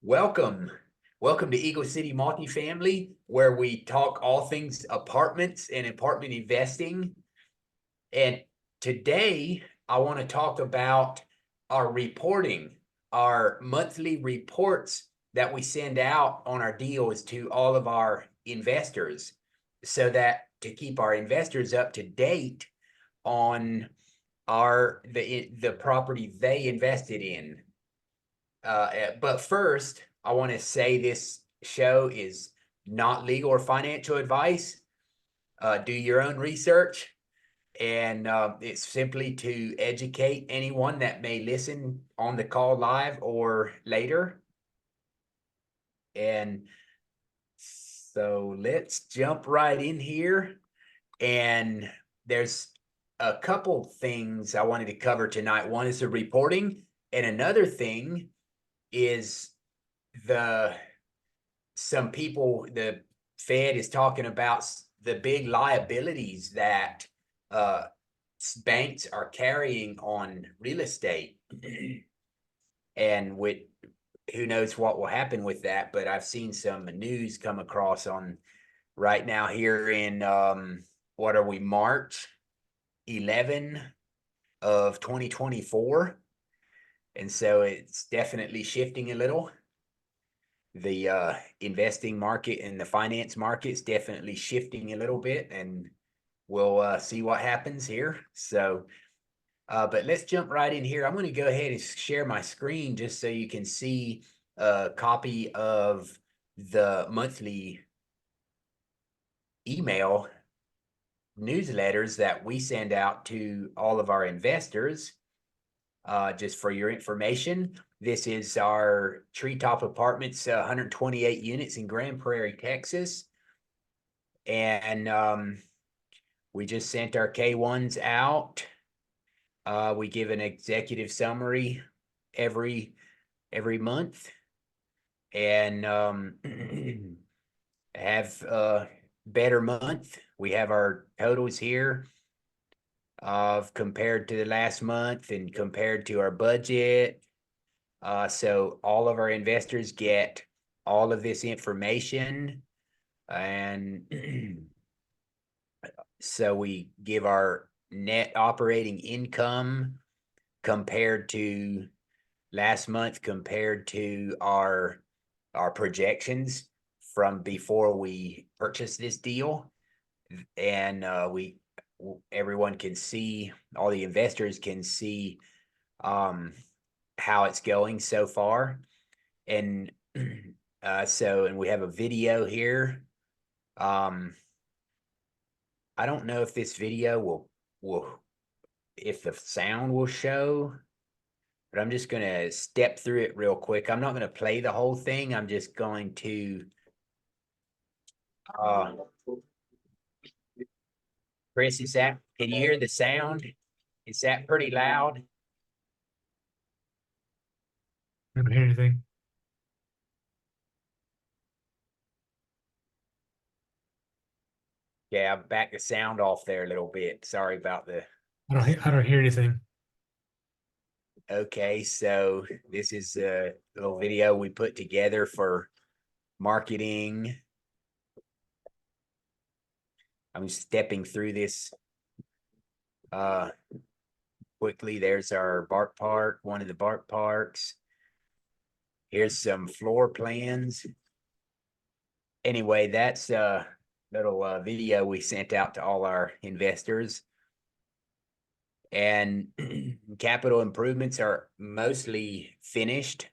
Welcome. Welcome to Eagle City Multifamily, where we talk all things apartments and apartment investing. And today I want to talk about our reporting, our monthly reports that we send out on our deals to all of our investors, so that to keep our investors up to date on the property they invested in. But first, I want to say this show is not legal or financial advice. Do your own research, and it's simply to educate anyone that may listen on the call live or later. And so let's jump right in here. And there's a couple things I wanted to cover tonight. One is the reporting, and another thing is some people, the Fed is talking about the big liabilities that banks are carrying on real estate. And with who knows what will happen with that, but I've seen some news come across on right now here in what are we, March 11 of 2024. And so it's definitely shifting a little. The investing market and the finance market's definitely shifting a little bit, and we'll see what happens here. So, but let's jump right in here. I'm going to go ahead and share my screen just so you can see a copy of the monthly email newsletters that we send out to all of our investors. Just for your information, this is our Treetop Apartments, 128 units in Grand Prairie, Texas. And we just sent our K1s out. We give an executive summary every month, and have a better month. We have our totals here of compared to the last month and compared to our budget. So all of our investors get all of this information, and so we give our net operating income compared to last month, compared to our projections from before we purchased this deal. And everyone can see, all the investors can see how it's going so far. And and we have a video here. I don't know if this video will if the sound will show, but I'm just gonna step through it real quick. I'm not gonna play the whole thing. I'm just going to Chris, can you hear the sound? Is that pretty loud? I don't hear anything. Yeah, I've backed the sound off there a little bit. Sorry about the. I don't hear anything. Okay, so this is a little video we put together for marketing. I'm stepping through this quickly. There's our Bark Park, one of the Bark Parks. Here's some floor plans. Anyway, that's a little video we sent out to all our investors. And capital improvements are mostly finished.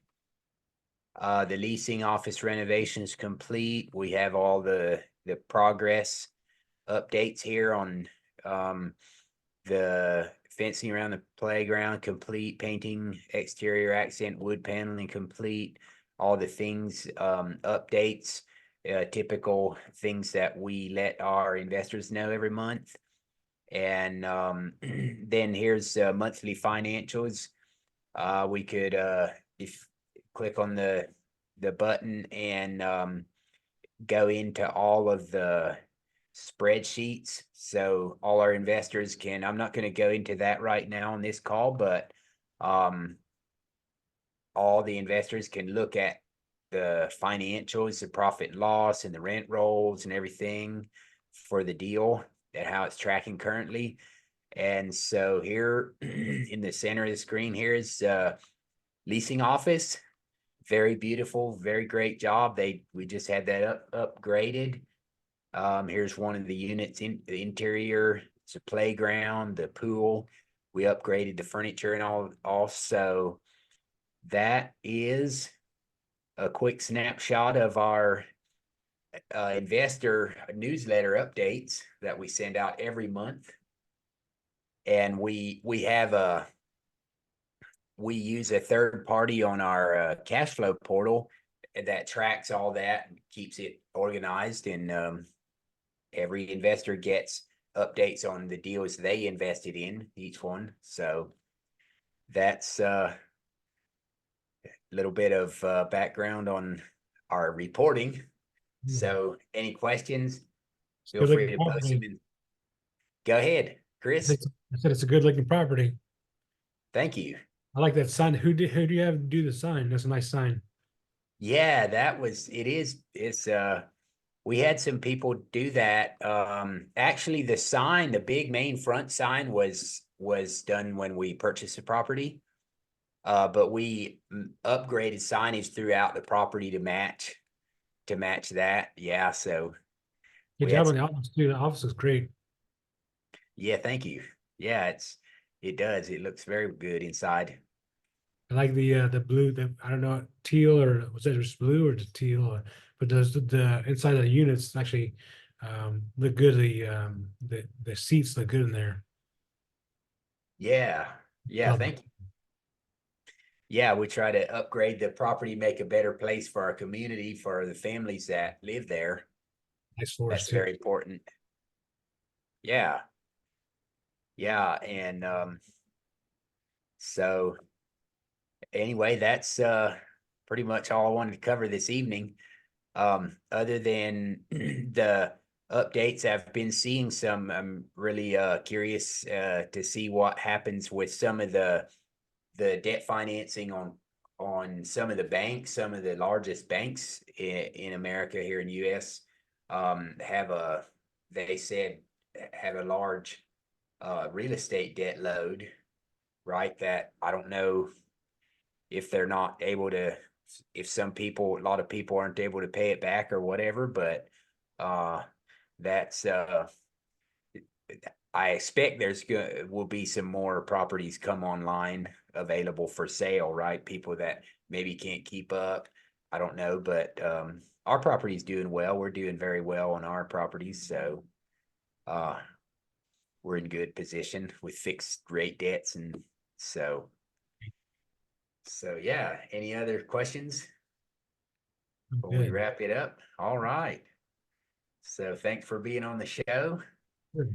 The leasing office renovation is complete. We have all the progress updates here on the fencing around the playground complete, painting exterior accent wood paneling complete, all the things, updates, typical things that we let our investors know every month. And then here's monthly financials. We could if click on the button and go into all of the spreadsheets, so all our investors can. I'm not going to go into that right now on this call, but all the investors can look at the financials, the profit and loss, and the rent rolls and everything for the deal and how it's tracking currently. And so here in the center of the screen here is leasing office. Very beautiful, very great job. We just had that upgraded. Here's one of the units in the interior. It's a playground, the pool. We upgraded the furniture and all. Also, that is a quick snapshot of our investor newsletter updates that we send out every month. And we use a third party on our cash flow portal that tracks all that and keeps it organized. And every investor gets updates on the deals they invested in, each one. So that's a little bit of background on our reporting. So any questions, feel Good free looking to post them property. in. Go ahead, Chris. I said it's a good looking property. Thank you. I like that sign. Who do you have do the sign? That's a nice sign. Yeah, it's we had some people do that. Actually the sign, the big main front sign was done when we purchased the property. But we upgraded signage throughout the property to match that. Yeah, so Good we had job on some. the office too. The office is great. Yeah, thank you. Yeah, it does. It looks very good inside. I like the blue. The I don't know teal or was that just blue or just teal? But the inside of the units actually look good. The seats look good in there. Yeah, yeah, Love thank you. Yeah, we try to upgrade the property, make a better place for our community, for the families that live there. nice floors That's too. very important. Yeah, yeah, and so anyway, that's pretty much all I wanted to cover this evening. Other than the updates, I've been seeing some. I'm really curious to see what happens with some of the debt financing on some of the banks. Some of the largest banks in America here in US have they said have a large real estate debt load, right? That I don't know if they're not able to, if a lot of people aren't able to pay it back or whatever, but uh that's I expect will be some more properties come online available for sale, right? People that maybe can't keep up. I don't know, but our property's doing well. We're doing very well on our properties, so uh we're in good position with fixed rate debts. And so yeah, any other questions before we Good. wrap it up? All right. So thanks for being on the show. Good.